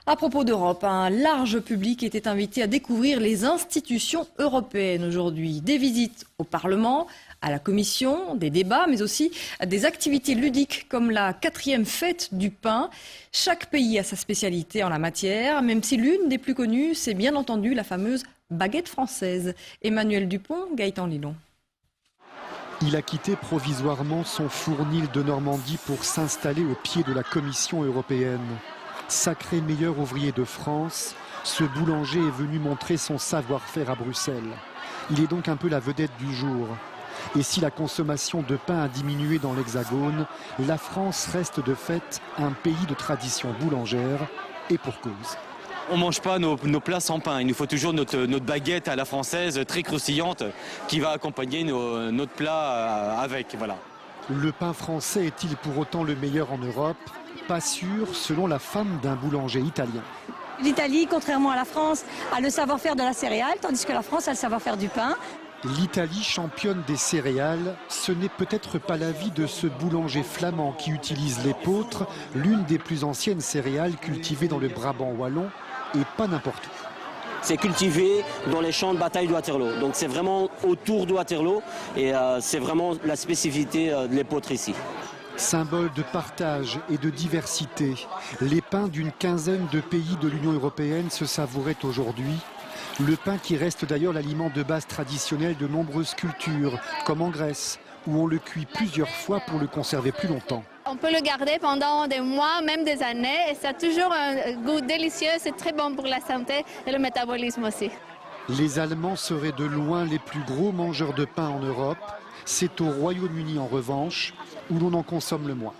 À propos d'Europe, un large public était invité à découvrir les institutions européennes aujourd'hui. Des visites au Parlement, à la Commission, des débats, mais aussi des activités ludiques comme la 4e fête du pain. Chaque pays a sa spécialité en la matière, même si l'une des plus connues, c'est bien entendu la fameuse baguette française. Emmanuel Dupont, Gaëtan Lilon. Il a quitté provisoirement son fournil de Normandie pour s'installer au pied de la Commission européenne. Sacré meilleur ouvrier de France, ce boulanger est venu montrer son savoir-faire à Bruxelles. Il est donc un peu la vedette du jour. Et si la consommation de pain a diminué dans l'Hexagone, la France reste de fait un pays de tradition boulangère, et pour cause. On ne mange pas nos plats sans pain. Il nous faut toujours notre baguette à la française, très croustillante, qui va accompagner notre plat avec. Voilà. Le pain français est-il pour autant le meilleur en Europe? Pas sûr, selon la femme d'un boulanger italien. L'Italie, contrairement à la France, a le savoir-faire de la céréale, tandis que la France a le savoir-faire du pain. L'Italie championne des céréales, ce n'est peut-être pas l'avis de ce boulanger flamand qui utilise l'épeautre, l'une des plus anciennes céréales cultivées dans le Brabant wallon, et pas n'importe où. C'est cultivé dans les champs de bataille de Waterloo. Donc c'est vraiment autour de Waterloo et c'est vraiment la spécificité de l'épeautre ici. Symbole de partage et de diversité, les pains d'une quinzaine de pays de l'Union européenne se savouraient aujourd'hui. Le pain qui reste d'ailleurs l'aliment de base traditionnel de nombreuses cultures, comme en Grèce, où on le cuit plusieurs fois pour le conserver plus longtemps. On peut le garder pendant des mois, même des années, et ça a toujours un goût délicieux, c'est très bon pour la santé et le métabolisme aussi. Les Allemands seraient de loin les plus gros mangeurs de pain en Europe. C'est au Royaume-Uni en revanche où l'on en consomme le moins.